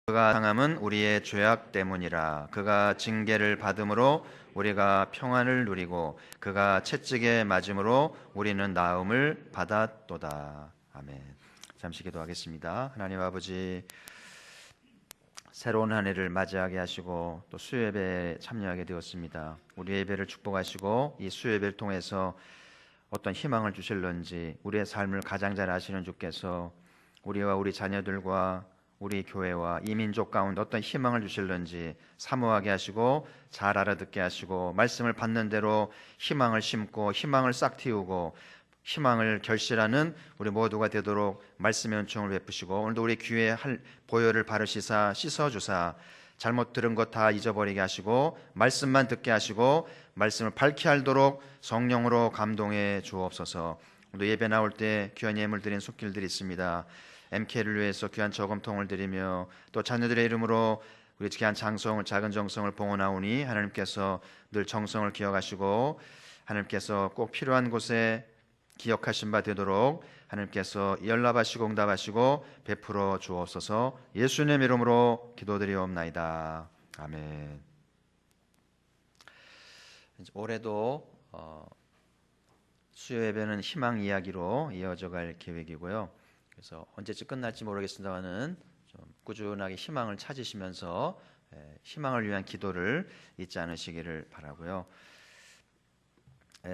그가 상함은 우리의 죄악 때문이라. 그가 징계를 받음으로 우리가 평안을 누리고 그가 채찍에 맞음으로 우리는 나음을 받았도다. 아멘. 잠시 기도하겠습니다. 하나님 아버지, 새로운 한 해를 맞이하게 하시고 또 수요예배에 참여하게 되었습니다. 우리 예배를 축복하시고 이 수요예배를 통해서 어떤 희망을 주실런지 우리의 삶을 가장 잘 아시는 주께서 우리와 우리 자녀들과 우리 교회와 이 민족 가운데 어떤 희망을 주실는지 사모하게 하시고 잘 알아듣게 하시고 말씀을 받는 대로 희망을 심고 희망을 싹 틔우고 희망을 결실하는 우리 모두가 되도록 말씀의 은총을 베푸시고 오늘도 우리 귀에 보혈을 바르시사 씻어주사 잘못 들은 것 다 잊어버리게 하시고 말씀만 듣게 하시고 말씀을 밝히 알도록 성령으로 감동해 주옵소서. 오늘 예배 나올 때 귀한 예물 드린 손길들이 있습니다. MK를 위해서 귀한 저금통을 드리며 또 자녀들의 이름으로 우리 귀한 장성을 작은 정성을 봉헌하오니 하나님께서 늘 정성을 기억하시고 하나님께서 꼭 필요한 곳에 기억하신 바 되도록 하나님께서 연락하시고 응답하시고 베풀어 주옵소서. 예수님 이름으로 기도드리옵나이다. 아멘. 올해도 수요 예배는 희망 이야기로 이어져 갈 계획이고요. 그래서 언제쯤 끝날지 모르겠습니다만은 좀 꾸준하게 희망을 찾으시면서 희망을 위한 기도를 잊지 않으시기를 바라고요.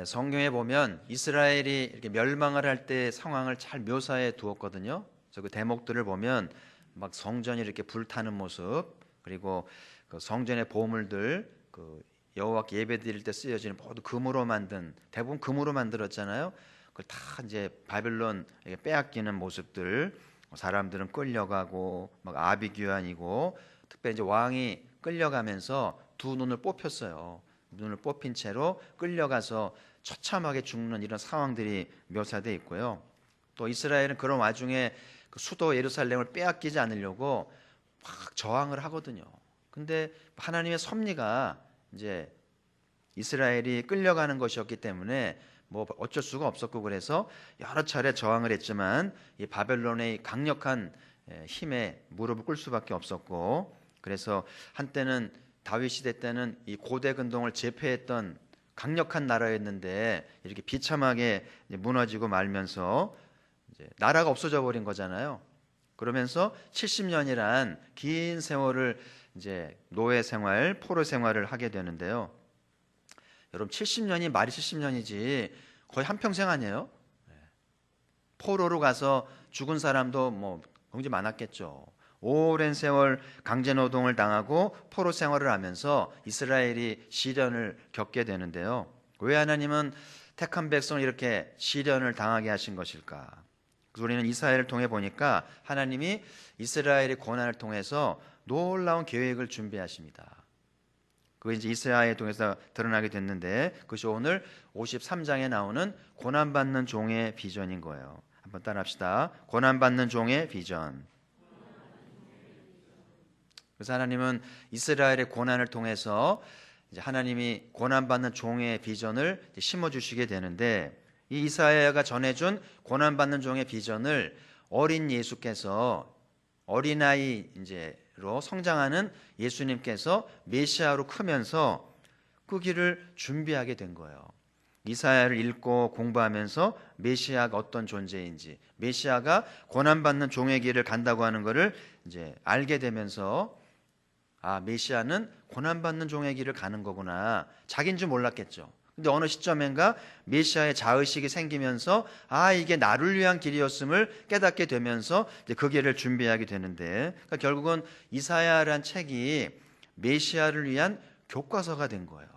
성경에 보면 이스라엘이 이렇게 멸망을 할 때 상황을 잘 묘사해 두었거든요. 그래서 그 대목들을 보면 막 성전이 이렇게 불타는 모습, 그리고 그 성전의 보물들, 그 여호와께 예배드릴 때 쓰여지는 모두 금으로 만든, 대부분 금으로 만들었잖아요. 그걸 다 이제 바벨론 빼앗기는 모습들, 사람들은 끌려가고 막 아비규환이고, 특별히 이제 왕이 끌려가면서 두 눈을 뽑혔어요. 눈을 뽑힌 채로 끌려가서 처참하게 죽는 이런 상황들이 묘사되어 있고요. 또 이스라엘은 그런 와중에 그 수도 예루살렘을 빼앗기지 않으려고 막 저항을 하거든요. 근데 하나님의 섭리가 이제 이스라엘이 끌려가는 것이었기 때문에 뭐 어쩔 수가 없었고, 그래서 여러 차례 저항을 했지만 이 바벨론의 강력한 힘에 무릎을 꿇을 수밖에 없었고, 그래서 한때는 다윗 시대 때는 이 고대 근동을 제패했던 강력한 나라였는데 이렇게 비참하게 무너지고 말면서 이제 나라가 없어져 버린 거잖아요. 그러면서 70년이란 긴 세월을 이제 노예 생활, 포로 생활을 하게 되는데요. 여러분 70년이 말이 70년이지 거의 한평생 아니에요? 포로로 가서 죽은 사람도 뭐 굉장히 많았겠죠. 오랜 세월 강제노동을 당하고 포로 생활을 하면서 이스라엘이 시련을 겪게 되는데요. 왜 하나님은 택한 백성을 이렇게 시련을 당하게 하신 것일까? 우리는 이사야를 통해 보니까 하나님이 이스라엘의 고난을 통해서 놀라운 계획을 준비하십니다. 그게 이제 이사야에 통해서 드러나게 됐는데, 그것이 오늘 53장에 나오는 고난받는 종의 비전인 거예요. 한번 따라합시다. 고난받는 종의 비전. 그래서 하나님은 이스라엘의 고난을 통해서 이제 하나님이 고난받는 종의 비전을 심어주시게 되는데, 이 이사야가 전해준 고난받는 종의 비전을 어린 예수께서, 어린아이 이제로 성장하는 예수님께서 메시아로 크면서 그 길을 준비하게 된 거예요. 이사야를 읽고 공부하면서 메시아가 어떤 존재인지, 메시아가 고난받는 종의 길을 간다고 하는 것을 이제 알게 되면서, 아, 메시아는 고난받는 종의 길을 가는 거구나. 자기인 줄 몰랐겠죠. 근데 어느 시점인가 메시아의 자의식이 생기면서, 아, 이게 나를 위한 길이었음을 깨닫게 되면서 이제 그 길을 준비하게 되는데, 그러니까 결국은 이사야라는 책이 메시아를 위한 교과서가 된 거예요.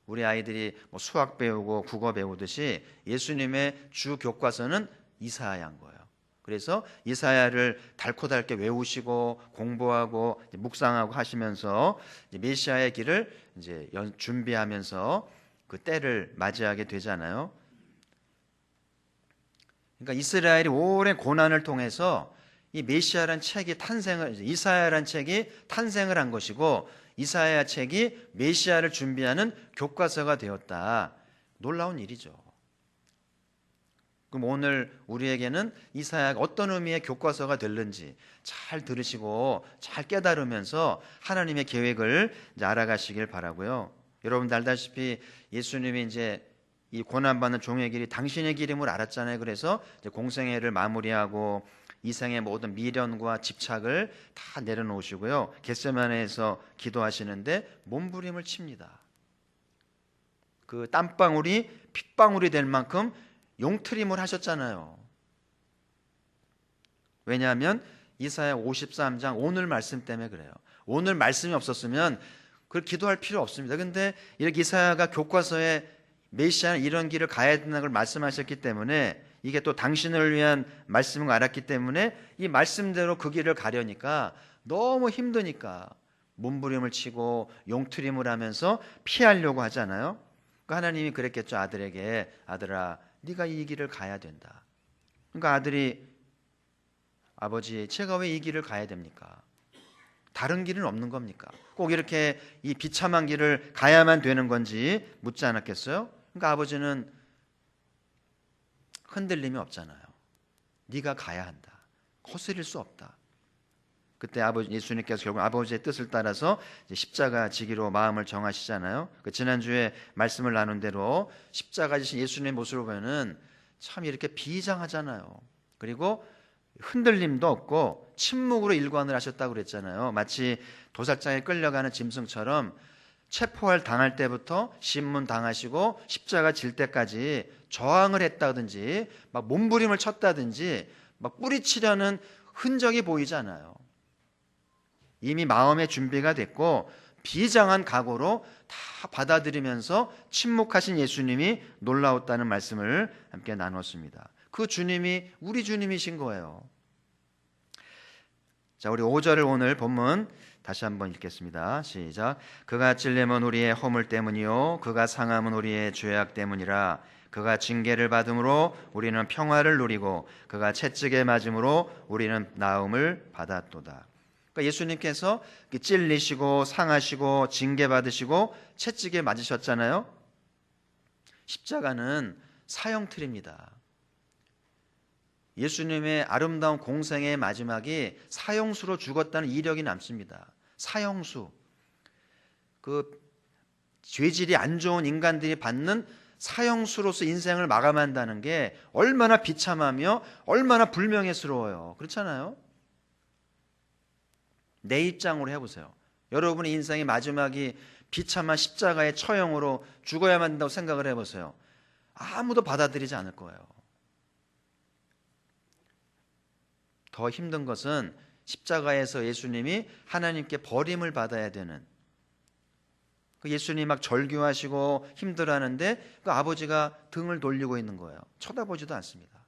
우리 아이들이 뭐 수학 배우고 국어 배우듯이 예수님의 주 교과서는 이사야인 거예요. 그래서 이사야를 달고 달게 외우시고 공부하고 묵상하고 하시면서 메시아의 길을 이제 준비하면서 그 때를 맞이하게 되잖아요. 그러니까 이스라엘이 오랜 고난을 통해서 이 메시아란 책이 이사야란 책이 탄생을 한 것이고, 이사야 책이 메시아를 준비하는 교과서가 되었다. 놀라운 일이죠. 그럼 오늘 우리에게는 이사야가 어떤 의미의 교과서가 될는지 잘 들으시고 잘 깨달으면서 하나님의 계획을 이제 알아가시길 바라고요. 여러분들 알다시피 예수님이 이제 이 고난받는 종의 길이 당신의 길임을 알았잖아요. 그래서 이제 공생애를 마무리하고 이생의 모든 미련과 집착을 다 내려놓으시고요. 겟세마네에서 기도하시는데 몸부림을 칩니다. 그 땀방울이 핏방울이 될 만큼 용트림을 하셨잖아요. 왜냐하면 이사야 53장 오늘 말씀 때문에 그래요. 오늘 말씀이 없었으면 그걸 기도할 필요 없습니다. 근데 이렇게 이사야가 교과서에 메시아는 이런 길을 가야 된다는 걸 말씀하셨기 때문에 이게 또 당신을 위한 말씀을 알았기 때문에 이 말씀대로 그 길을 가려니까 너무 힘드니까 몸부림을 치고 용트림을 하면서 피하려고 하잖아요. 그러니까 하나님이 그랬겠죠. 아들에게, 아들아 네가 이 길을 가야 된다. 그러니까 아들이, 아버지 제가 왜 이 길을 가야 됩니까? 다른 길은 없는 겁니까? 꼭 이렇게 이 비참한 길을 가야만 되는 건지 묻지 않았겠어요? 그러니까 아버지는 흔들림이 없잖아요. 네가 가야 한다. 거스릴 수 없다. 그때 아버지 예수님께서 결국 아버지의 뜻을 따라서 이제 십자가 지기로 마음을 정하시잖아요. 그 지난주에 말씀을 나눈 대로 십자가 지신 예수님의 모습을 보면은 참 이렇게 비장하잖아요. 그리고 흔들림도 없고 침묵으로 일관을 하셨다고 그랬잖아요. 마치 도살장에 끌려가는 짐승처럼 체포할 당할 때부터 신문 당하시고 십자가 질 때까지 저항을 했다든지 막 몸부림을 쳤다든지 막 뿌리치려는 흔적이 보이지 않아요. 이미 마음의 준비가 됐고 비장한 각오로 다 받아들이면서 침묵하신 예수님이 놀라웠다는 말씀을 함께 나눴습니다. 그 주님이 우리 주님이신 거예요. 자, 우리 5절을 오늘 본문 다시 한번 읽겠습니다. 시작. 그가 찔림은 우리의 허물 때문이요 그가 상함은 우리의 죄악 때문이라. 그가 징계를 받음으로 우리는 평화를 누리고 그가 채찍에 맞음으로 우리는 나음을 받았도다. 그러니까 예수님께서 찔리시고 상하시고 징계받으시고 채찍에 맞으셨잖아요. 십자가는 사형틀입니다. 예수님의 아름다운 공생의 마지막이 사형수로 죽었다는 이력이 남습니다. 사형수. 그 죄질이 안 좋은 인간들이 받는 사형수로서 인생을 마감한다는 게 얼마나 비참하며 얼마나 불명예스러워요. 그렇잖아요? 내 입장으로 해보세요. 여러분의 인생의 마지막이 비참한 십자가의 처형으로 죽어야만 한다고 생각을 해보세요. 아무도 받아들이지 않을 거예요. 더 힘든 것은 십자가에서 예수님이 하나님께 버림을 받아야 되는, 그 예수님이 막 절규하시고 힘들어하는데 그 아버지가 등을 돌리고 있는 거예요. 쳐다보지도 않습니다.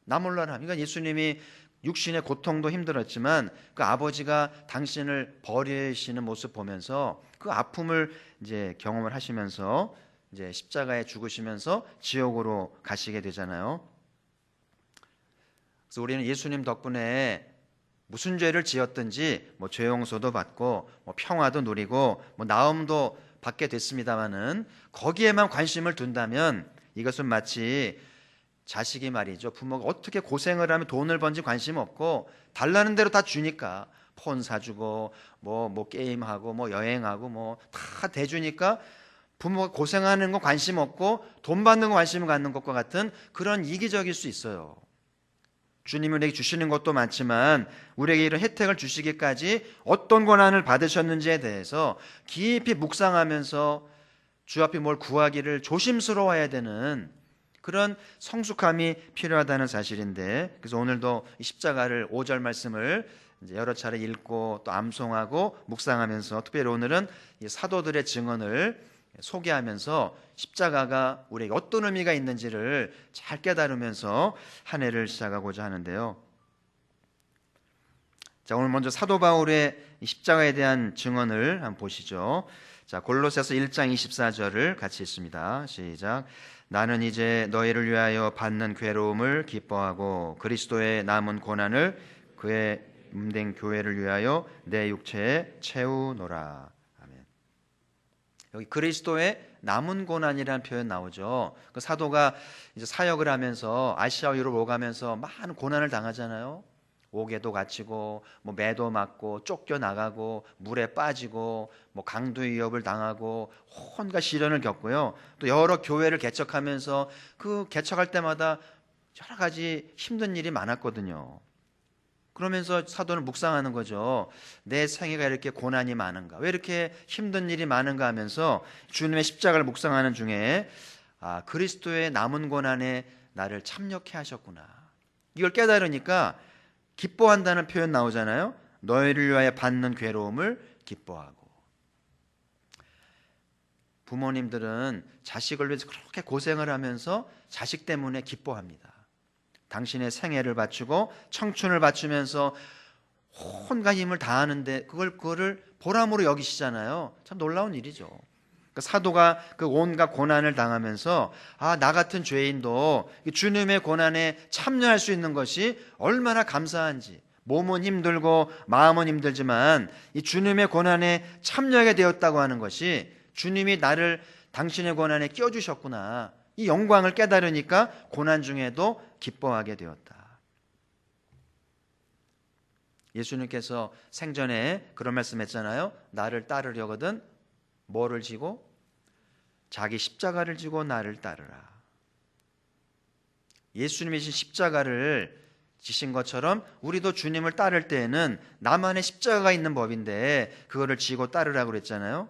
나 몰라라. 그러니까 예수님이 육신의 고통도 힘들었지만 그 아버지가 당신을 버리시는 모습 보면서 그 아픔을 이제 경험을 하시면서 이제 십자가에 죽으시면서 지옥으로 가시게 되잖아요. 그래서 우리는 예수님 덕분에 무슨 죄를 지었든지 뭐 죄 용서도 받고 뭐 평화도 누리고 뭐 나음도 받게 됐습니다마는 거기에만 관심을 둔다면 이것은 마치 자식이 말이죠. 부모가 어떻게 고생을 하면 돈을 번지 관심 없고 달라는 대로 다 주니까 폰 사주고 뭐 게임하고 뭐 여행하고 뭐 다 대주니까 부모가 고생하는 거 관심 없고 돈 받는 거 관심을 갖는 것과 같은 그런 이기적일 수 있어요. 주님은 우리에게 주시는 것도 많지만 우리에게 이런 혜택을 주시기까지 어떤 권한을 받으셨는지에 대해서 깊이 묵상하면서 주 앞에 뭘 구하기를 조심스러워해야 되는 그런 성숙함이 필요하다는 사실인데, 그래서 오늘도 이 십자가를 5절 말씀을 이제 여러 차례 읽고 또 암송하고 묵상하면서 특별히 오늘은 이 사도들의 증언을 소개하면서 십자가가 우리에게 어떤 의미가 있는지를 잘 깨달으면서 한 해를 시작하고자 하는데요. 자, 오늘 먼저 사도 바울의 십자가에 대한 증언을 한번 보시죠. 자, 골로새서 1장 24절을 같이 읽습니다. 시작. 나는 이제 너희를 위하여 받는 괴로움을 기뻐하고 그리스도의 남은 고난을 그의 몸된 교회를 위하여 내 육체에 채우노라. 아멘. 여기 그리스도의 남은 고난이라는 표현 나오죠. 그 사도가 이제 사역을 하면서 아시아 유럽 오가면서 많은 고난을 당하잖아요. 옥에도 갇히고 뭐 매도 맞고 쫓겨 나가고 물에 빠지고 뭐 강도 위협을 당하고 온갖 시련을 겪고요. 또 여러 교회를 개척하면서 그 개척할 때마다 여러 가지 힘든 일이 많았거든요. 그러면서 사도는 묵상하는 거죠. 내 생애가 이렇게 고난이 많은가? 왜 이렇게 힘든 일이 많은가 하면서 주님의 십자가를 묵상하는 중에 그리스도의 남은 고난에 나를 참여케 하셨구나. 이걸 깨달으니까 기뻐한다는 표현 나오잖아요. 너희를 위하여 받는 괴로움을 기뻐하고. 부모님들은 자식을 위해서 그렇게 고생을 하면서 자식 때문에 기뻐합니다. 당신의 생애를 바치고 청춘을 바치면서 온갖 힘을 다하는데 그거를 보람으로 여기시잖아요. 참 놀라운 일이죠. 그러니까 사도가 그 온갖 고난을 당하면서 나 같은 죄인도 주님의 고난에 참여할 수 있는 것이 얼마나 감사한지, 몸은 힘들고 마음은 힘들지만 이 주님의 고난에 참여하게 되었다고 하는 것이 주님이 나를 당신의 고난에 끼워주셨구나, 이 영광을 깨달으니까 고난 중에도 기뻐하게 되었다. 예수님께서 생전에 그런 말씀했잖아요. 나를 따르려거든 뭐를 지고? 자기 십자가를 지고 나를 따르라. 예수님이 진 십자가를 지신 것처럼 우리도 주님을 따를 때에는 나만의 십자가가 있는 법인데 그거를 지고 따르라고 그랬잖아요.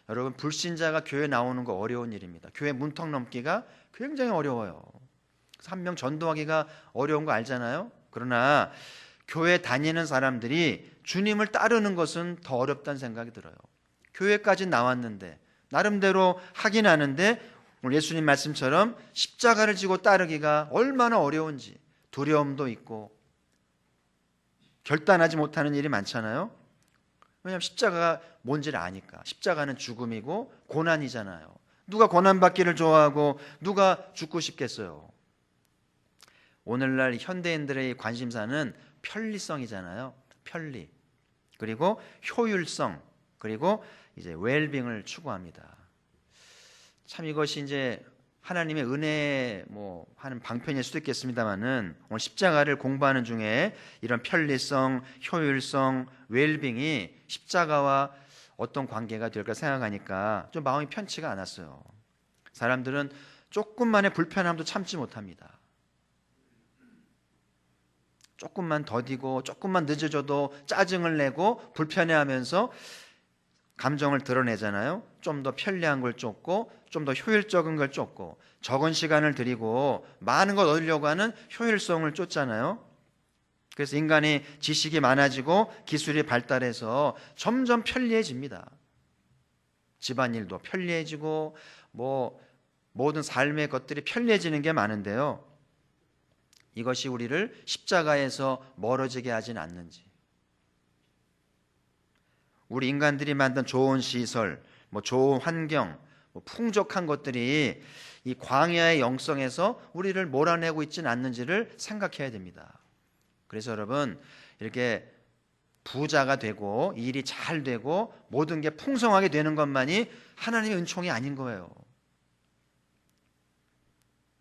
여러분, 불신자가 교회 나오는 거 어려운 일입니다. 교회 문턱 넘기가 굉장히 어려워요. 한 명 전도하기가 어려운 거 알잖아요. 그러나 교회 다니는 사람들이 주님을 따르는 것은 더 어렵다는 생각이 들어요. 교회까지 나왔는데 나름대로 하긴 하는데 오늘 예수님 말씀처럼 십자가를 지고 따르기가 얼마나 어려운지, 두려움도 있고 결단하지 못하는 일이 많잖아요. 왜냐하면 십자가가 뭔지를 아니까. 십자가는 죽음이고 고난이잖아요. 누가 고난받기를 좋아하고 누가 죽고 싶겠어요. 오늘날 현대인들의 관심사는 편리성이잖아요. 편리, 그리고 효율성, 그리고 이제 웰빙을 추구합니다. 참 이것이 이제 하나님의 은혜 하는 방편일 수도 있겠습니다만은 오늘 십자가를 공부하는 중에 이런 편리성, 효율성, 웰빙이 십자가와 어떤 관계가 될까 생각하니까 좀 마음이 편치가 않았어요. 사람들은 조금만의 불편함도 참지 못합니다. 조금만 더디고 조금만 늦어져도 짜증을 내고 불편해하면서 감정을 드러내잖아요. 좀 더 편리한 걸 쫓고 좀 더 효율적인 걸 쫓고 적은 시간을 들이고 많은 걸 얻으려고 하는 효율성을 쫓잖아요. 그래서 인간이 지식이 많아지고 기술이 발달해서 점점 편리해집니다. 집안일도 편리해지고 모든 삶의 것들이 편리해지는 게 많은데요. 이것이 우리를 십자가에서 멀어지게 하진 않는지. 우리 인간들이 만든 좋은 시설, 좋은 환경, 풍족한 것들이 이 광야의 영성에서 우리를 몰아내고 있지는 않는지를 생각해야 됩니다. 그래서 여러분, 이렇게 부자가 되고 일이 잘 되고 모든 게 풍성하게 되는 것만이 하나님의 은총이 아닌 거예요.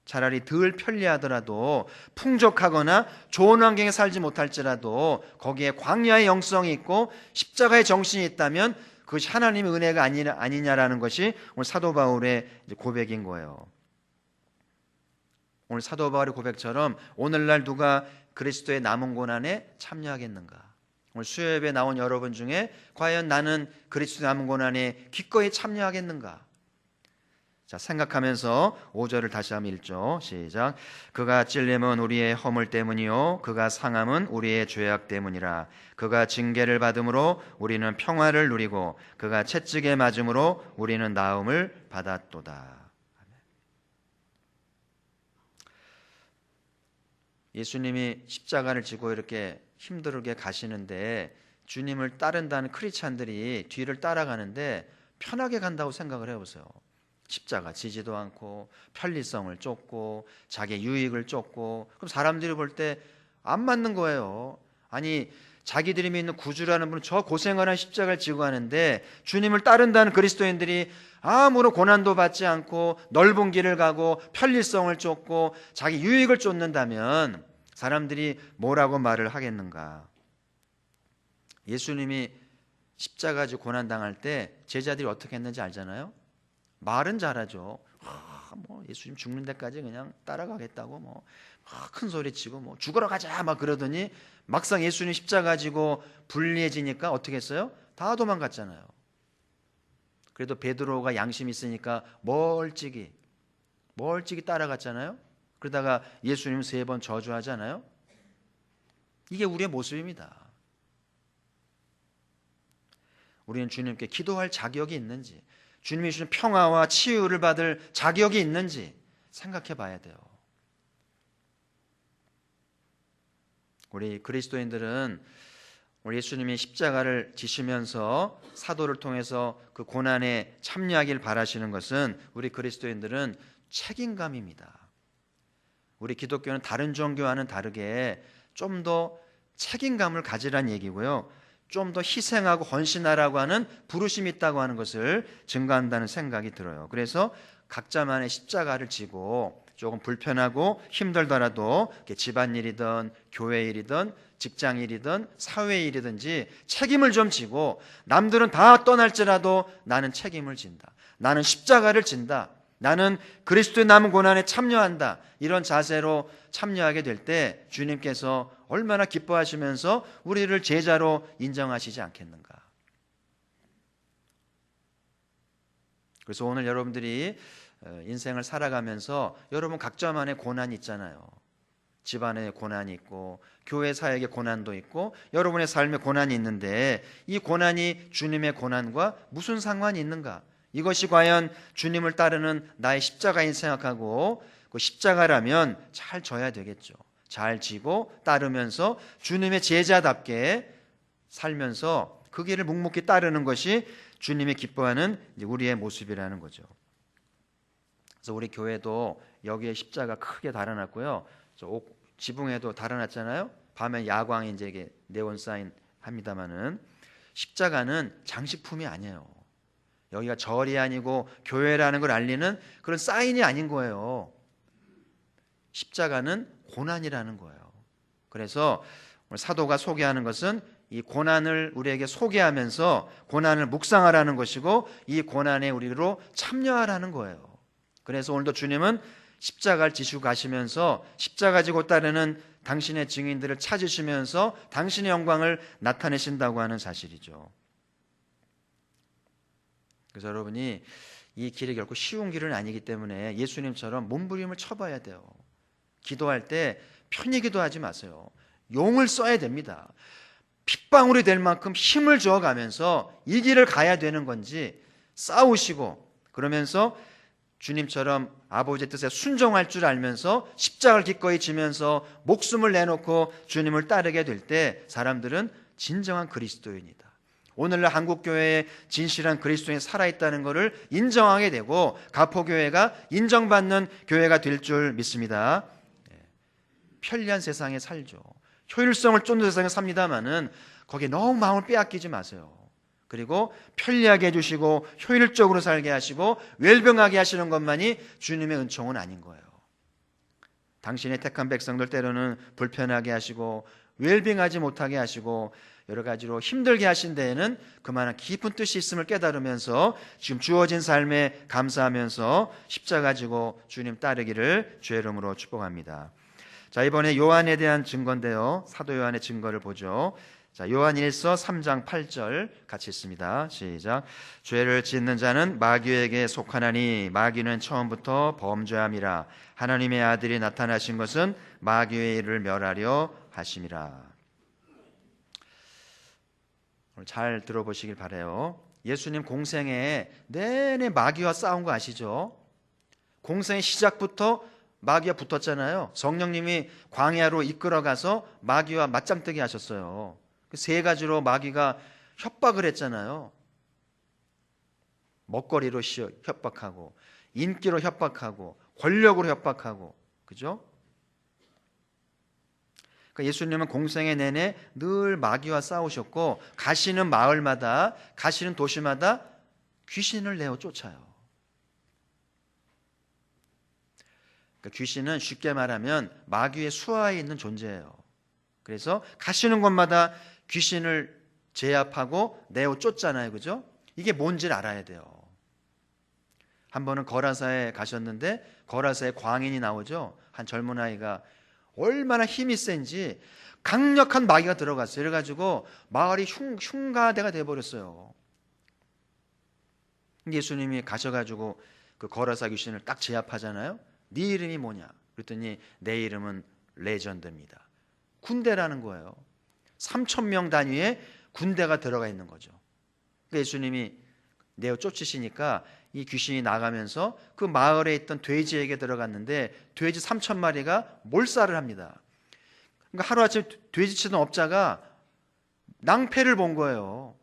차라리 덜 편리하더라도 풍족하거나 좋은 환경에 살지 못할지라도 거기에 광야의 영성이 있고 십자가의 정신이 있다면 그것이 하나님의 은혜가 아니냐라는 것이 오늘 사도 바울의 고백인 거예요. 오늘 사도 바울의 고백처럼 오늘날 누가 그리스도의 남은 고난에 참여하겠는가? 오늘 수요예배 나온 여러분 중에 과연 나는 그리스도의 남은 고난에 기꺼이 참여하겠는가? 자, 생각하면서 5절을 다시 한번 읽죠. 시작. 그가 찔림은 우리의 허물 때문이요 그가 상함은 우리의 죄악 때문이라. 그가 징계를 받음으로 우리는 평화를 누리고 그가 채찍에 맞음으로 우리는 나음을 받았도다. 예수님이 십자가를 지고 이렇게 힘들게 가시는데 주님을 따른다는 크리스찬들이 뒤를 따라가는데 편하게 간다고 생각을 해보세요. 십자가 지지도 않고 편리성을 쫓고 자기 유익을 쫓고, 그럼 사람들이 볼 때 안 맞는 거예요. 아니, 자기들이 믿는 구주라는 분은 저 고생을 한 십자가를 지고 가는데 주님을 따른다는 그리스도인들이 아무런 고난도 받지 않고 넓은 길을 가고 편리성을 쫓고 자기 유익을 쫓는다면 사람들이 뭐라고 말을 하겠는가? 예수님이 십자가 지고 고난당할 때 제자들이 어떻게 했는지 알잖아요. 말은 잘하죠. 뭐 예수님 죽는 데까지 그냥 따라가겠다고 큰 소리 치고 죽으러 가자 막 그러더니 막상 예수님 십자가 지고 불리해지니까 어떻게 했어요? 다 도망갔잖아요. 그래도 베드로가 양심이 있으니까 멀찍이 따라갔잖아요. 그러다가 예수님 3번 저주하잖아요. 이게 우리의 모습입니다. 우리는 주님께 기도할 자격이 있는지, 주님이 주신 평화와 치유를 받을 자격이 있는지 생각해 봐야 돼요. 우리 그리스도인들은 우리 예수님이 십자가를 지시면서 사도를 통해서 그 고난에 참여하길 바라시는 것은 우리 그리스도인들은 책임감입니다. 우리 기독교는 다른 종교와는 다르게 좀 더 책임감을 가지란 얘기고요. 좀 더 희생하고 헌신하라고 하는 부르심이 있다고 하는 것을 증거한다는 생각이 들어요. 그래서 각자만의 십자가를 지고 조금 불편하고 힘들더라도 집안일이든 교회 일이든 직장 일이든 사회 일이든지 책임을 좀 지고 남들은 다 떠날지라도 나는 책임을 진다. 나는 십자가를 진다. 나는 그리스도의 남은 고난에 참여한다. 이런 자세로 참여하게 될 때 주님께서 얼마나 기뻐하시면서 우리를 제자로 인정하시지 않겠는가. 그래서 오늘 여러분들이 인생을 살아가면서 여러분 각자만의 고난이 있잖아요. 집안에 고난이 있고 교회 사역의 고난도 있고 여러분의 삶에 고난이 있는데 이 고난이 주님의 고난과 무슨 상관이 있는가? 이것이 과연 주님을 따르는 나의 십자가인 생각하고 그 십자가라면 잘 져야 되겠죠. 잘 지고 따르면서 주님의 제자답게 살면서 그 길을 묵묵히 따르는 것이 주님이 기뻐하는 우리의 모습이라는 거죠. 그래서 우리 교회도 여기에 십자가 크게 달아놨고요. 지붕에도 달아놨잖아요. 밤에 야광이 이제 이게 네온 사인 합니다만은 십자가는 장식품이 아니에요. 여기가 절이 아니고 교회라는 걸 알리는 그런 사인이 아닌 거예요. 십자가는 고난이라는 거예요. 그래서 사도가 소개하는 것은 이 고난을 우리에게 소개하면서 고난을 묵상하라는 것이고 이 고난에 우리로 참여하라는 거예요. 그래서 오늘도 주님은 십자가를 지시고 가시면서 십자가 지고 따르는 당신의 증인들을 찾으시면서 당신의 영광을 나타내신다고 하는 사실이죠. 그래서 여러분이 이 길이 결코 쉬운 길은 아니기 때문에 예수님처럼 몸부림을 쳐봐야 돼요. 기도할 때 편히 기도하지 마세요. 용을 써야 됩니다. 핏방울이 될 만큼 힘을 주어가면서 이 길을 가야 되는 건지 싸우시고 그러면서 주님처럼 아버지의 뜻에 순종할 줄 알면서 십자가를 기꺼이 지면서 목숨을 내놓고 주님을 따르게 될 때 사람들은 진정한 그리스도인이다. 오늘날 한국교회에 진실한 그리스도인이 살아있다는 것을 인정하게 되고 가포교회가 인정받는 교회가 될 줄 믿습니다. 편리한 세상에 살죠. 효율성을 쫓는 세상에 삽니다마는 거기에 너무 마음을 빼앗기지 마세요. 그리고 편리하게 해주시고 효율적으로 살게 하시고 웰병하게 하시는 것만이 주님의 은총은 아닌 거예요. 당신의 택한 백성들 때로는 불편하게 하시고 웰빙하지 못하게 하시고 여러 가지로 힘들게 하신 데에는 그만한 깊은 뜻이 있음을 깨달으면서 지금 주어진 삶에 감사하면서 십자가 지고 주님 따르기를 주의 이름으로 축복합니다. 자, 이번에 요한에 대한 증거인데요. 사도 요한의 증거를 보죠. 자, 요한일서 3장 8절 같이 읽습니다. 시작. 죄를 짓는 자는 마귀에게 속하나니 마귀는 처음부터 범죄함이라. 하나님의 아들이 나타나신 것은 마귀의 일을 멸하려 하심이라. 오늘 잘 들어보시길 바라요. 예수님 공생에 내내 마귀와 싸운 거 아시죠? 공생의 시작부터 마귀와 붙었잖아요. 성령님이 광야로 이끌어가서 마귀와 맞짱뜨기 하셨어요. 세 가지로 마귀가 협박을 했잖아요. 먹거리로 협박하고 인기로 협박하고 권력으로 협박하고, 그죠? 예수님은 공생애 내내 늘 마귀와 싸우셨고 가시는 마을마다 가시는 도시마다 귀신을 내어 쫓아요. 귀신은 쉽게 말하면 마귀의 수하에 있는 존재예요. 그래서 가시는 곳마다 귀신을 제압하고 내어 쫓잖아요. 그죠? 이게 뭔지를 알아야 돼요. 한 번은 거라사에 가셨는데 거라사에 광인이 나오죠. 한 젊은 아이가 얼마나 힘이 센지 강력한 마귀가 들어갔어요. 그래가지고 마을이 흉가대가 돼버렸어요. 예수님이 가셔가지고 그 거라사 귀신을 딱 제압하잖아요. 네 이름이 뭐냐? 그랬더니 내 이름은 레전드입니다. 군대라는 거예요. 3,000명 단위의 군대가 들어가 있는 거죠. 그러니까 예수님이 내어 쫓으시니까 이 귀신이 나가면서 그 마을에 있던 돼지에게 들어갔는데 돼지 3,000마리가 몰살을 합니다. 그러니까 하루아침 돼지 치던 업자가 낭패를 본 거예요.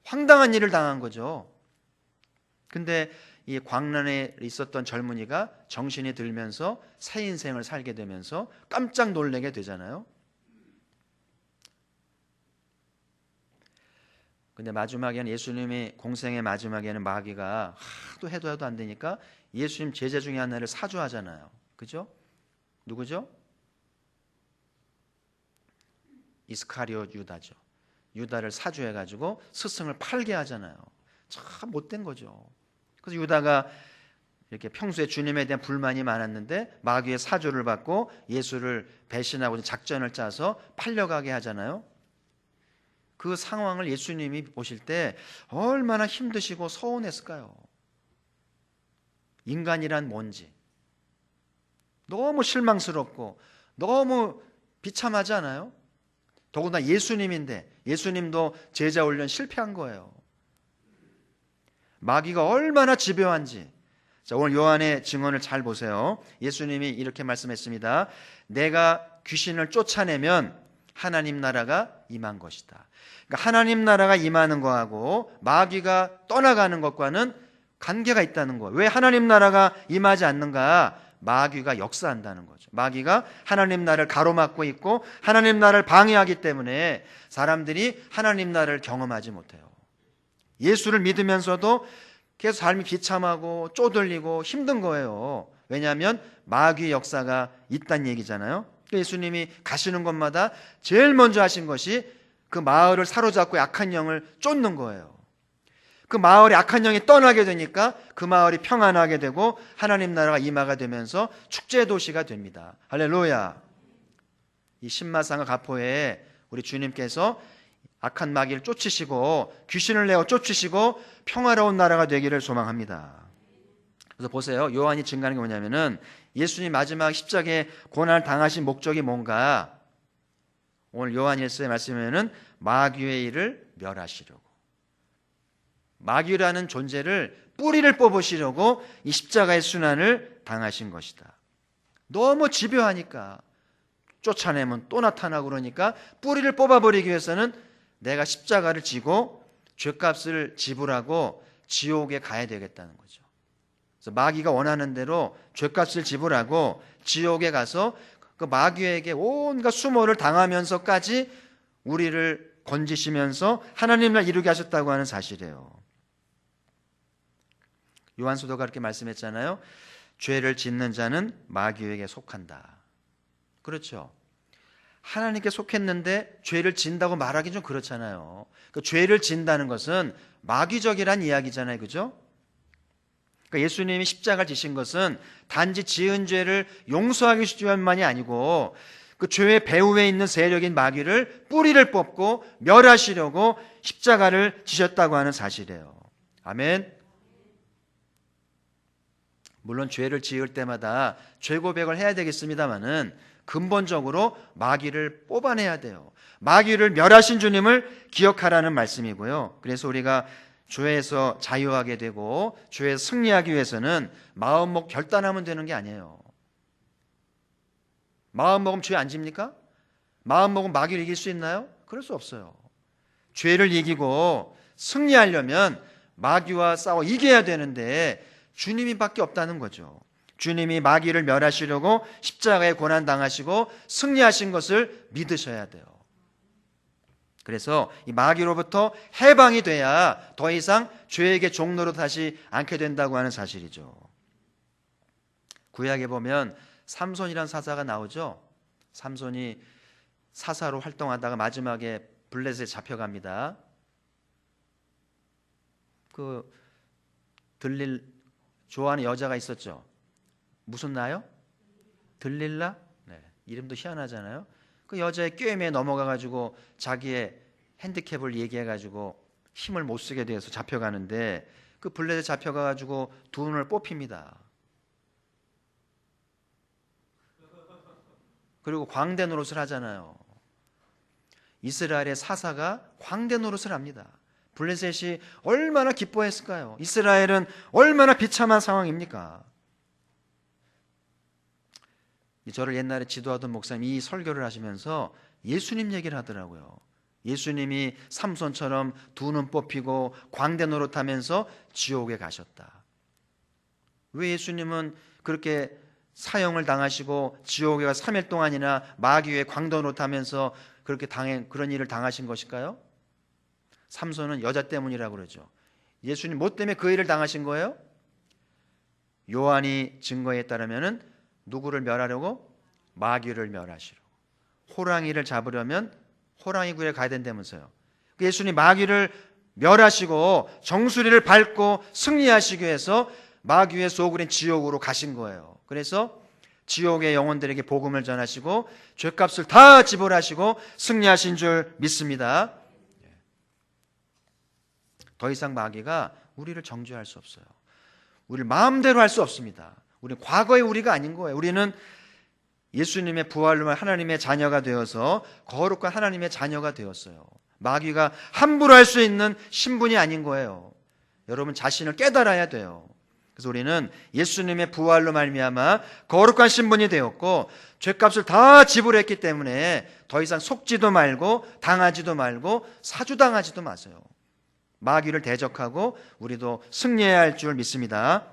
황당한 일을 당한 거죠. 근데 이 광란에 있었던 젊은이가 정신이 들면서 새 인생을 살게 되면서 깜짝 놀라게 되잖아요. 근데 마지막에는 예수님이 공생의 마지막에는 마귀가 하도 해도 안 되니까 예수님 제자 중에 하나를 사주하잖아요. 그죠? 누구죠? 이스카리오 유다죠. 유다를 사주해가지고 스승을 팔게 하잖아요. 참 못된 거죠. 그래서 유다가 이렇게 평소에 주님에 대한 불만이 많았는데 마귀의 사주를 받고 예수를 배신하고 작전을 짜서 팔려가게 하잖아요. 그 상황을 예수님이 보실 때 얼마나 힘드시고 서운했을까요? 인간이란 뭔지 너무 실망스럽고 너무 비참하지 않아요? 더구나 예수님인데 예수님도 제자 훈련 실패한 거예요. 마귀가 얼마나 집요한지. 자, 오늘 요한의 증언을 잘 보세요. 예수님이 이렇게 말씀했습니다. 내가 귀신을 쫓아내면 하나님 나라가 임한 것이다. 그러니까 하나님 나라가 임하는 거하고 마귀가 떠나가는 것과는 관계가 있다는 거예요. 왜 하나님 나라가 임하지 않는가? 마귀가 역사한다는 거죠. 마귀가 하나님 나라를 가로막고 있고 하나님 나라를 방해하기 때문에 사람들이 하나님 나라를 경험하지 못해요. 예수를 믿으면서도 계속 삶이 비참하고 쪼들리고 힘든 거예요. 왜냐하면 마귀의 역사가 있다는 얘기잖아요. 예수님이 가시는 곳마다 제일 먼저 하신 것이 그 마을을 사로잡고 악한 영을 쫓는 거예요. 그 마을에 악한 영이 떠나게 되니까 그 마을이 평안하게 되고 하나님 나라가 임하가 되면서 축제 도시가 됩니다. 할렐루야. 이 신마상과 가포에 우리 주님께서 악한 마귀를 쫓으시고 귀신을 내어 쫓으시고 평화로운 나라가 되기를 소망합니다. 그래서 보세요. 요한이 증거하는 게 뭐냐면은 예수님 마지막 십자가에 고난을 당하신 목적이 뭔가? 오늘 요한 1서의 말씀에는 마귀의 일을 멸하시려고, 마귀라는 존재를 뿌리를 뽑으시려고 이 십자가의 순환을 당하신 것이다. 너무 집요하니까 쫓아내면 또 나타나고 그러니까 뿌리를 뽑아버리기 위해서는 내가 십자가를 지고 죄값을 지불하고 지옥에 가야 되겠다는 거죠. 그래서 마귀가 원하는 대로 죄값을 지불하고 지옥에 가서 그 마귀에게 온갖 수모를 당하면서까지 우리를 건지시면서 하나님을 이루게 하셨다고 하는 사실이에요. 요한사도가 그렇게 말씀했잖아요. 죄를 짓는 자는 마귀에게 속한다. 그렇죠. 하나님께 속했는데 죄를 진다고 말하기 좀 그렇잖아요. 그 죄를 진다는 것은 마귀적이란 이야기잖아요. 그죠? 그러니까 예수님이 십자가를 지신 것은 단지 지은 죄를 용서하기 위함만이 아니고 그 죄의 배후에 있는 세력인 마귀를 뿌리를 뽑고 멸하시려고 십자가를 지셨다고 하는 사실이에요. 아멘. 물론 죄를 지을 때마다 죄 고백을 해야 되겠습니다만은 근본적으로 마귀를 뽑아내야 돼요. 마귀를 멸하신 주님을 기억하라는 말씀이고요. 그래서 우리가 죄에서 자유하게 되고 죄에서 승리하기 위해서는 마음먹 결단하면 되는 게 아니에요. 마음먹으면 죄 안 집니까? 마음먹으면 마귀를 이길 수 있나요? 그럴 수 없어요. 죄를 이기고 승리하려면 마귀와 싸워 이겨야 되는데 주님이 밖에 없다는 거죠. 주님이 마귀를 멸하시려고 십자가에 고난당하시고 승리하신 것을 믿으셔야 돼요. 그래서 이 마귀로부터 해방이 돼야 더 이상 죄에게 종로로 다시 않게 된다고 하는 사실이죠. 구약에 보면 삼손이라는 사사가 나오죠. 삼손이 사사로 활동하다가 마지막에 블레셋에 잡혀갑니다. 그 좋아하는 여자가 있었죠. 무슨 나요? 들릴라? 네, 이름도 희한하잖아요. 그 여자의 꾀임에 넘어가가지고 자기의 핸디캡을 얘기해가지고 힘을 못 쓰게 돼서 잡혀가는데 그 블레셋에 잡혀가가지고 두 눈을 뽑힙니다. 그리고 광대 노릇을 하잖아요. 이스라엘의 사사가 광대 노릇을 합니다. 블레셋이 얼마나 기뻐했을까요? 이스라엘은 얼마나 비참한 상황입니까? 저를 옛날에 지도하던 목사님이 이 설교를 하시면서 예수님 얘기를 하더라고요. 예수님이 삼손처럼 두 눈 뽑히고 광대 노릇하면서 지옥에 가셨다. 왜 예수님은 그렇게 사형을 당하시고 지옥에 가 3일 동안이나 마귀의 광대 노릇하면서 그런 일을 당하신 것일까요? 삼손은 여자 때문이라고 그러죠. 예수님 뭐 때문에 그 일을 당하신 거예요? 요한이 증거에 따르면은 누구를 멸하려고? 마귀를 멸하시려고. 호랑이를 잡으려면 호랑이 굴에 가야 된다면서요. 예수님 마귀를 멸하시고 정수리를 밟고 승리하시기 위해서 마귀의 소굴인 지옥으로 가신 거예요. 그래서 지옥의 영혼들에게 복음을 전하시고 죄값을 다 지불하시고 승리하신 줄 믿습니다. 더 이상 마귀가 우리를 정죄할 수 없어요. 우리를 마음대로 할 수 없습니다. 우리는 과거의 우리가 아닌 거예요. 우리는 예수님의 부활로 하나님의 자녀가 되어서 거룩한 하나님의 자녀가 되었어요. 마귀가 함부로 할 수 있는 신분이 아닌 거예요. 여러분 자신을 깨달아야 돼요. 그래서 우리는 예수님의 부활로 말미암아 거룩한 신분이 되었고 죄값을 다 지불했기 때문에 더 이상 속지도 말고 당하지도 말고 사주당하지도 마세요. 마귀를 대적하고 우리도 승리해야 할 줄 믿습니다.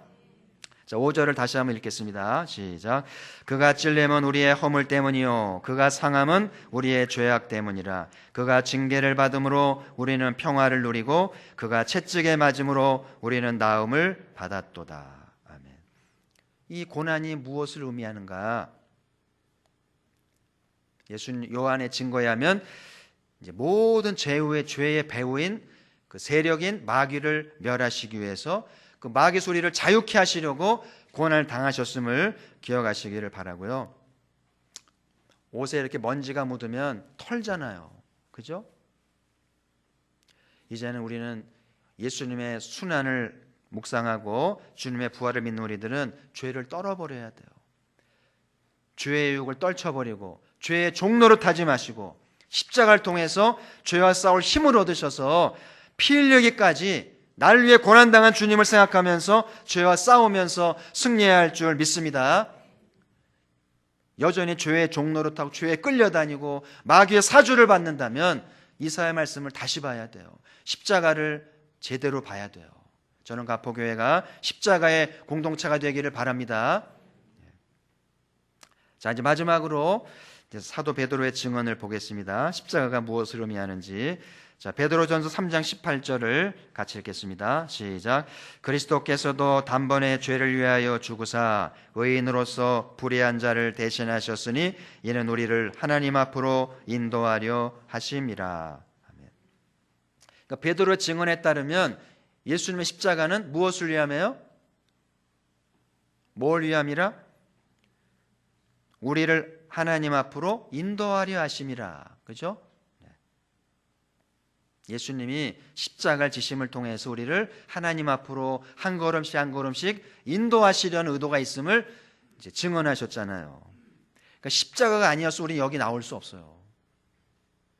자, 5절을 다시 한번 읽겠습니다. 시작. 그가 찔림은 우리의 허물 때문이요 그가 상함은 우리의 죄악 때문이라. 그가 징계를 받음으로 우리는 평화를 누리고 그가 채찍에 맞음으로 우리는 나음을 받았도다. 아멘. 이 고난이 무엇을 의미하는가? 요한의 증거에 하면 이제 모든 죄의 배후인 그 세력인 마귀를 멸하시기 위해서 그 마귀 소리를 자유케 하시려고 고난을 당하셨음을 기억하시기를 바라고요. 옷에 이렇게 먼지가 묻으면 털잖아요. 그죠? 이제는 우리는 예수님의 순환을 묵상하고 주님의 부활을 믿는 우리들은 죄를 떨어버려야 돼요. 죄의 유혹을 떨쳐버리고 죄의 종로를 타지 마시고 십자가를 통해서 죄와 싸울 힘을 얻으셔서 피 흘리기까지 나를 위해 고난당한 주님을 생각하면서 죄와 싸우면서 승리해야 할 줄 믿습니다. 여전히 죄의 종로를 타고 죄에 끌려다니고 마귀의 사주를 받는다면 이사야의 말씀을 다시 봐야 돼요. 십자가를 제대로 봐야 돼요. 저는 가포교회가 십자가의 공동체가 되기를 바랍니다. 자, 이제 마지막으로 사도 베드로의 증언을 보겠습니다. 십자가가 무엇을 의미하는지. 자, 베드로전서 3장 18절을 같이 읽겠습니다. 시작. 그리스도께서도 단번에 죄를 위하여 죽으사 의인으로서 불의한 자를 대신하셨으니 이는 우리를 하나님 앞으로 인도하려 하심이라. 아멘. 그러니까 베드로의 증언에 따르면 예수님의 십자가는 무엇을 위함이에요? 뭘 위함이라? 우리를 하나님 앞으로 인도하려 하심이라. 그죠? 예수님이 십자가를 지심을 통해서 우리를 하나님 앞으로 한 걸음씩 한 걸음씩 인도하시려는 의도가 있음을 이제 증언하셨잖아요. 그러니까 십자가가 아니었어 우리 여기 나올 수 없어요.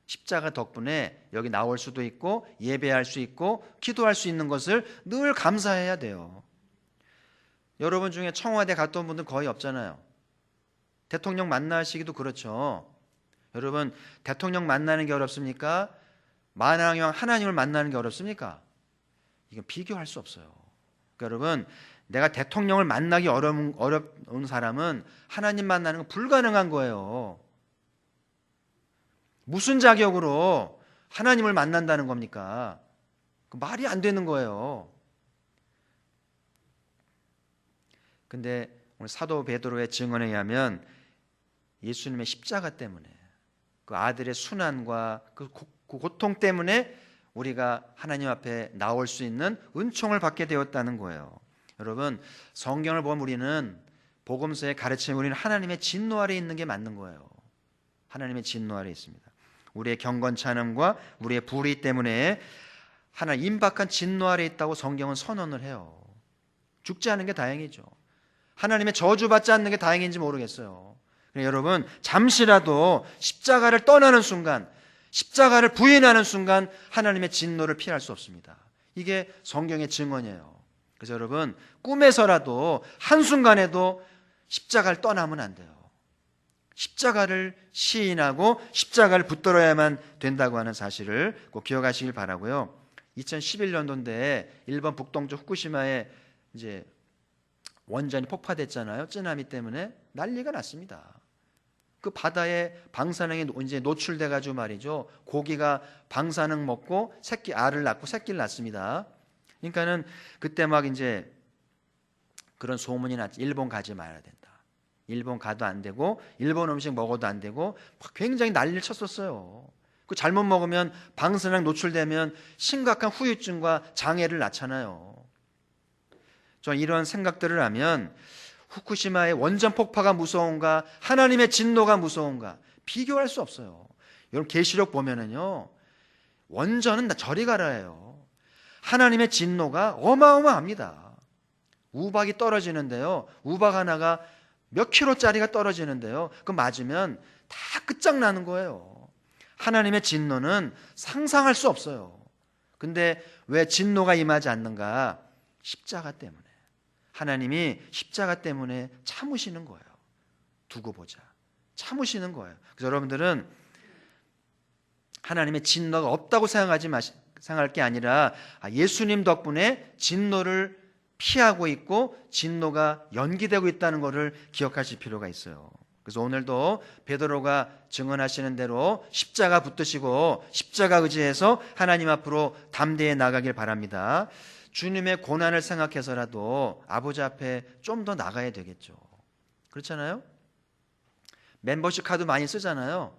십자가 덕분에 여기 나올 수도 있고 예배할 수 있고 기도할 수 있는 것을 늘 감사해야 돼요. 여러분 중에 청와대 갔다 온 분들 거의 없잖아요. 대통령 만나시기도 그렇죠. 여러분 대통령 만나는 게 어렵습니까? 만왕형 하나님을 만나는 게 어렵습니까? 이건 비교할 수 없어요. 그러니까 여러분 내가 대통령을 만나기 어려운 사람은 하나님 만나는 건 불가능한 거예요. 무슨 자격으로 하나님을 만난다는 겁니까? 말이 안 되는 거예요. 근데 오늘 사도 베드로의 증언에 의하면 예수님의 십자가 때문에, 그 아들의 순환과 그 고통 때문에 우리가 하나님 앞에 나올 수 있는 은총을 받게 되었다는 거예요. 여러분, 성경을 보면 우리는, 복음서의 가르침에 우리는 하나님의 진노 아래 있는 게 맞는 거예요. 하나님의 진노 아래 있습니다. 우리의 경건찬음과 우리의 불의 때문에 하나님 임박한 진노 아래 있다고 성경은 선언을 해요. 죽지 않은 게 다행이죠. 하나님의 저주받지 않는 게 다행인지 모르겠어요. 여러분, 잠시라도 십자가를 떠나는 순간, 십자가를 부인하는 순간 하나님의 진노를 피할 수 없습니다. 이게 성경의 증언이에요. 그래서 여러분, 꿈에서라도 한순간에도 십자가를 떠나면 안 돼요. 십자가를 시인하고 십자가를 붙들어야만 된다고 하는 사실을 꼭 기억하시길 바라고요. 2011년도인데 일본 북동쪽 후쿠시마에 이제 원전이 폭파됐잖아요. 쓰나미 때문에 난리가 났습니다. 그 바다에 방사능이 이제 노출돼 가지고 말이죠. 고기가 방사능 먹고 알을 낳고 새끼를 낳습니다. 그러니까는 그때 막 이제 그런 소문이 났지. 일본 가지 말아야 된다. 일본 가도 안 되고 일본 음식 먹어도 안 되고 굉장히 난리를 쳤었어요. 그 잘못 먹으면 방사능 노출되면 심각한 후유증과 장애를 낳잖아요. 저는 이런 생각들을 하면 후쿠시마의 원전 폭파가 무서운가, 하나님의 진노가 무서운가 비교할 수 없어요. 여러분, 계시록 보면은요, 원전은 저리 가라예요. 하나님의 진노가 어마어마합니다. 우박이 떨어지는데요, 우박 하나가 몇 킬로짜리가 떨어지는데요, 그 맞으면 다 끝장나는 거예요. 하나님의 진노는 상상할 수 없어요. 근데 왜 진노가 임하지 않는가? 십자가 때문에. 하나님이 십자가 때문에 참으시는 거예요. 두고 보자. 참으시는 거예요. 그래서 여러분들은 하나님의 진노가 없다고 생각할 게 아니라 예수님 덕분에 진노를 피하고 있고 진노가 연기되고 있다는 것을 기억하실 필요가 있어요. 그래서 오늘도 베드로가 증언하시는 대로 십자가 붙드시고 십자가 의지해서 하나님 앞으로 담대히 나가길 바랍니다. 주님의 고난을 생각해서라도 아버지 앞에 좀 더 나가야 되겠죠. 그렇잖아요? 멤버십 카드 많이 쓰잖아요.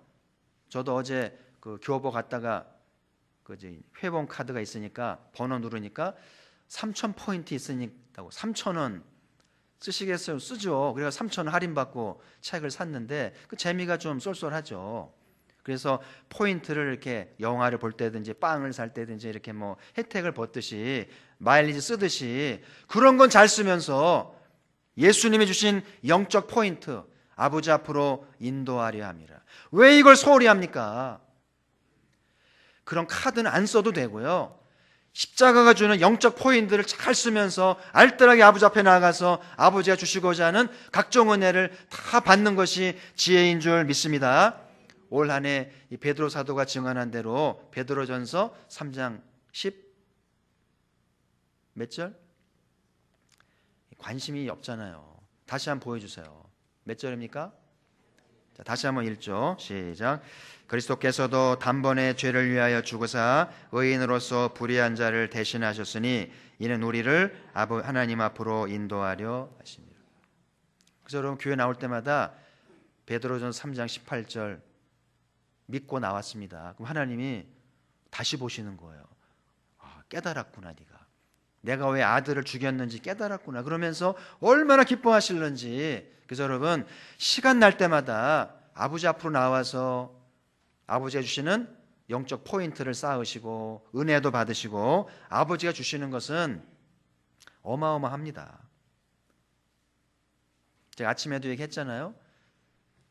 저도 어제 그 교보 갔다가 그 회원 카드가 있으니까 번호 누르니까 3,000포인트 있으니까 3,000원 쓰시겠어요? 쓰죠. 그래서 3,000원 할인받고 책을 샀는데 그 재미가 좀 쏠쏠하죠. 그래서 포인트를 이렇게 영화를 볼 때든지 빵을 살 때든지 이렇게 뭐 혜택을 받듯이 마일리지 쓰듯이 그런 건 잘 쓰면서 예수님이 주신 영적 포인트 아버지 앞으로 인도하려 함이라. 왜 이걸 소홀히 합니까? 그런 카드는 안 써도 되고요. 십자가가 주는 영적 포인트를 잘 쓰면서 알뜰하게 아버지 앞에 나가서 아버지가 주시고자 하는 각종 은혜를 다 받는 것이 지혜인 줄 믿습니다. 올 한 해 베드로 사도가 증언한 대로 베드로전서 3장 10 몇 절? 관심이 없잖아요. 다시 한번 보여주세요. 몇 절입니까? 자, 다시 한번 읽죠. 시작. 그리스도께서도 단번에 죄를 위하여 죽으사 의인으로서 불의한 자를 대신하셨으니 이는 우리를 하나님 앞으로 인도하려 하십니다. 그래서 여러분, 교회 나올 때마다 베드로전서 3장 18절 믿고 나왔습니다. 그럼 하나님이 다시 보시는 거예요. 깨달았구나. 내가 왜 아들을 죽였는지 깨달았구나. 그러면서 얼마나 기뻐하실는지. 그래서 여러분, 시간 날 때마다 아버지 앞으로 나와서 아버지가 주시는 영적 포인트를 쌓으시고 은혜도 받으시고 아버지가 주시는 것은 어마어마합니다. 제가 아침에도 얘기했잖아요.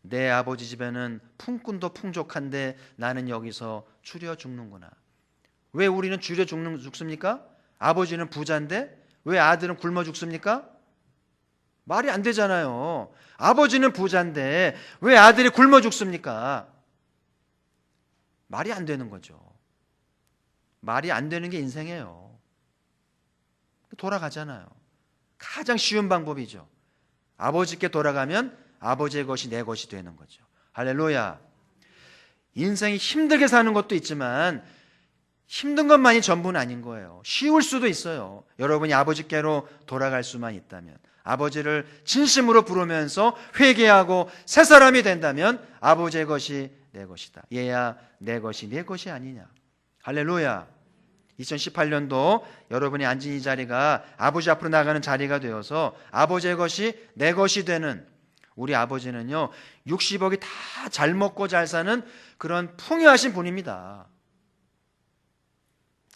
내 아버지 집에는 품꾼도 풍족한데 나는 여기서 추려 죽는구나. 왜 우리는 추려 죽습니까? 아버지는 부자인데 왜 아들은 굶어 죽습니까? 말이 안 되잖아요. 아버지는 부자인데 왜 아들이 굶어 죽습니까? 말이 안 되는 거죠. 말이 안 되는 게 인생이에요. 돌아가잖아요. 가장 쉬운 방법이죠. 아버지께 돌아가면 아버지의 것이 내 것이 되는 거죠. 할렐루야. 인생이 힘들게 사는 것도 있지만 힘든 것만이 전부는 아닌 거예요. 쉬울 수도 있어요. 여러분이 아버지께로 돌아갈 수만 있다면, 아버지를 진심으로 부르면서 회개하고 새 사람이 된다면 아버지의 것이 내 것이다. 얘야 내 것이 네 것이 아니냐. 할렐루야. 2018년도 여러분이 앉은 이 자리가 아버지 앞으로 나가는 자리가 되어서 아버지의 것이 내 것이 되는, 우리 아버지는요 60억이 다 잘 먹고 잘 사는 그런 풍요하신 분입니다.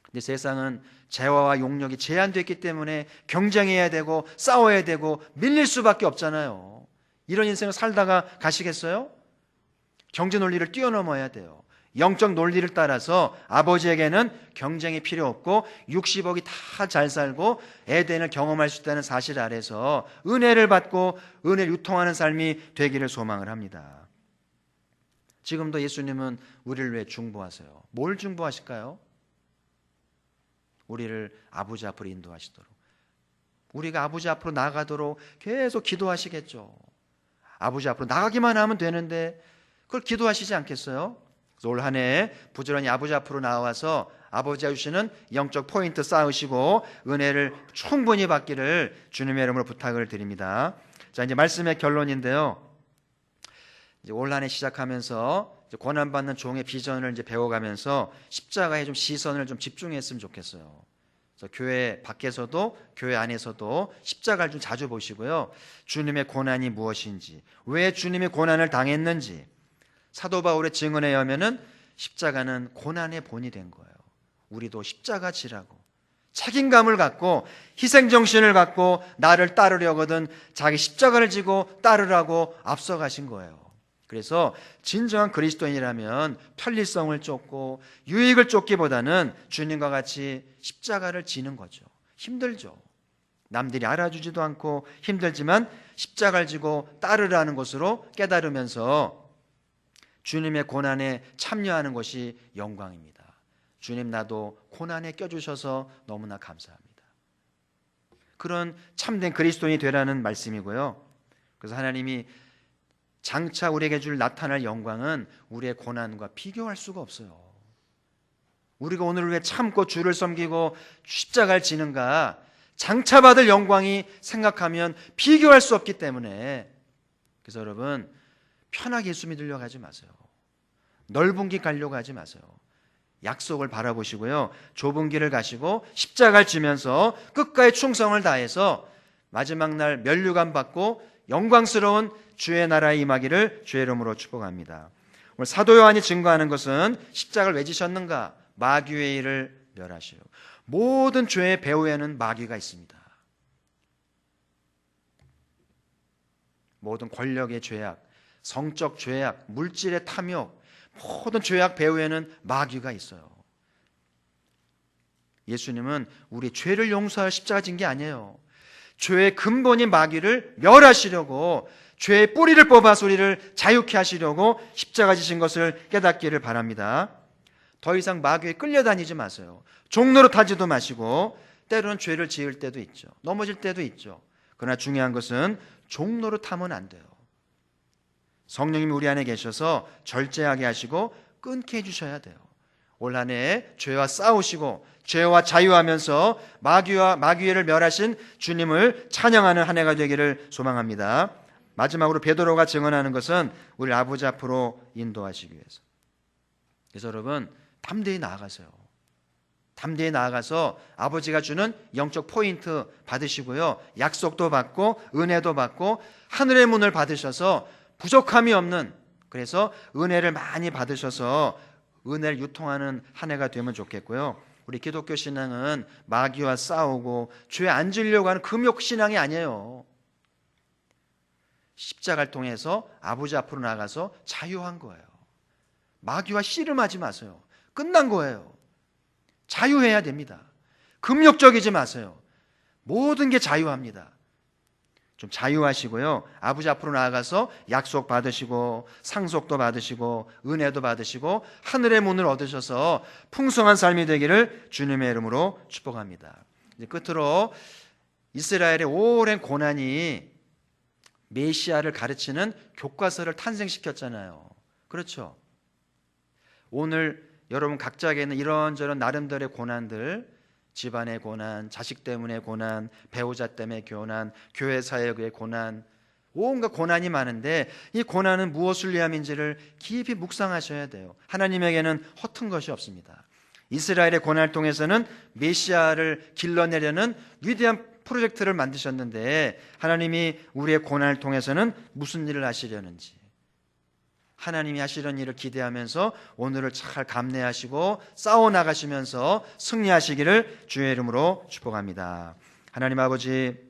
근데 세상은 재화와 용력이 제한됐기 때문에 경쟁해야 되고 싸워야 되고 밀릴 수밖에 없잖아요. 이런 인생을 살다가 가시겠어요? 경제 논리를 뛰어넘어야 돼요. 영적 논리를 따라서 아버지에게는 경쟁이 필요 없고 60억이 다 잘 살고 에덴을 경험할 수 있다는 사실 아래서 은혜를 받고 은혜를 유통하는 삶이 되기를 소망을 합니다. 지금도 예수님은 우리를 위해 중보하세요. 뭘 중보하실까요? 우리를 아버지 앞으로 인도하시도록, 우리가 아버지 앞으로 나가도록 계속 기도하시겠죠. 아버지 앞으로 나가기만 하면 되는데 그걸 기도하시지 않겠어요? 그래서 올 한 해 부지런히 아버지 앞으로 나와서 아버지가 주시는 영적 포인트 쌓으시고 은혜를 충분히 받기를 주님의 이름으로 부탁을 드립니다. 자, 이제 말씀의 결론인데요. 이제 올 한 해 시작하면서 고난받는 종의 비전을 이제 배워가면서 십자가에 좀 시선을 좀 집중했으면 좋겠어요. 그래서 교회 밖에서도 교회 안에서도 십자가를 좀 자주 보시고요. 주님의 고난이 무엇인지, 왜 주님이 고난을 당했는지, 사도 바울의 증언에 의하면은 십자가는 고난의 본이 된 거예요. 우리도 십자가 지라고 책임감을 갖고 희생정신을 갖고 나를 따르려거든 자기 십자가를 지고 따르라고 앞서가신 거예요. 그래서 진정한 그리스도인이라면 편리성을 쫓고 유익을 쫓기보다는 주님과 같이 십자가를 지는 거죠. 힘들죠. 남들이 알아주지도 않고 힘들지만 십자가를 지고 따르라는 것으로 깨달으면서 주님의 고난에 참여하는 것이 영광입니다. 주님, 나도 고난에 껴주셔서 너무나 감사합니다. 그런 참된 그리스도인이 되라는 말씀이고요. 그래서 하나님이 장차 우리에게 줄 나타날 영광은 우리의 고난과 비교할 수가 없어요. 우리가 오늘 왜 참고 주를 섬기고 십자가를 지는가, 장차 받을 영광이 생각하면 비교할 수 없기 때문에, 그래서 여러분 편하게 예수 믿으려고 하지 마세요. 넓은 길 가려고 하지 마세요. 약속을 바라보시고요, 좁은 길을 가시고 십자가를 지면서 끝까지 충성을 다해서 마지막 날 면류관 받고 영광스러운 주의 나라에 임하기를 주의 이름으로 축복합니다. 오늘 사도 요한이 증거하는 것은 십자가를 왜 지셨는가? 마귀의 일을 멸하시려. 모든 죄의 배후에는 마귀가 있습니다. 모든 권력의 죄악, 성적 죄악, 물질의 탐욕, 모든 죄악 배후에는 마귀가 있어요. 예수님은 우리 죄를 용서할 십자가 진 게 아니에요. 죄의 근본인 마귀를 멸하시려고, 죄의 뿌리를 뽑아서 우리를 자유케 하시려고 십자가 지신 것을 깨닫기를 바랍니다. 더 이상 마귀에 끌려다니지 마세요. 종로로 타지도 마시고, 때로는 죄를 지을 때도 있죠. 넘어질 때도 있죠. 그러나 중요한 것은 종로로 타면 안 돼요. 성령님이 우리 안에 계셔서 절제하게 하시고 끊게 해주셔야 돼요. 올 한 해 죄와 싸우시고 죄와 자유하면서 마귀를 멸하신 주님을 찬양하는 한 해가 되기를 소망합니다. 마지막으로 베드로가 증언하는 것은 우리 아버지 앞으로 인도하시기 위해서. 그래서 여러분 담대히 나아가세요. 담대히 나아가서 아버지가 주는 영적 포인트 받으시고요, 약속도 받고 은혜도 받고 하늘의 문을 받으셔서 부족함이 없는, 그래서 은혜를 많이 받으셔서 은혜를 유통하는 한 해가 되면 좋겠고요. 우리 기독교 신앙은 마귀와 싸우고 죄 안 지려고 하는 금욕 신앙이 아니에요. 십자가를 통해서 아버지 앞으로 나가서 자유한 거예요. 마귀와 씨름하지 마세요. 끝난 거예요. 자유해야 됩니다. 금욕적이지 마세요. 모든 게 자유합니다. 좀 자유하시고요, 아버지 앞으로 나아가서 약속 받으시고 상속도 받으시고 은혜도 받으시고 하늘의 문을 얻으셔서 풍성한 삶이 되기를 주님의 이름으로 축복합니다. 이제 끝으로 이스라엘의 오랜 고난이 메시아를 가르치는 교과서를 탄생시켰잖아요. 그렇죠? 오늘 여러분 각자에게 있는 이런저런 나름대로의 고난들, 집안의 고난, 자식 때문에 고난, 배우자 때문에 고난, 교회 사역의 고난, 온갖 고난이 많은데 이 고난은 무엇을 위함인지를 깊이 묵상하셔야 돼요. 하나님에게는 허튼 것이 없습니다. 이스라엘의 고난을 통해서는 메시아를 길러내려는 위대한 프로젝트를 만드셨는데 하나님이 우리의 고난을 통해서는 무슨 일을 하시려는지, 하나님이 하시려는 일을 기대하면서 오늘을 잘 감내하시고 싸워나가시면서 승리하시기를 주의 이름으로 축복합니다. 하나님 아버지,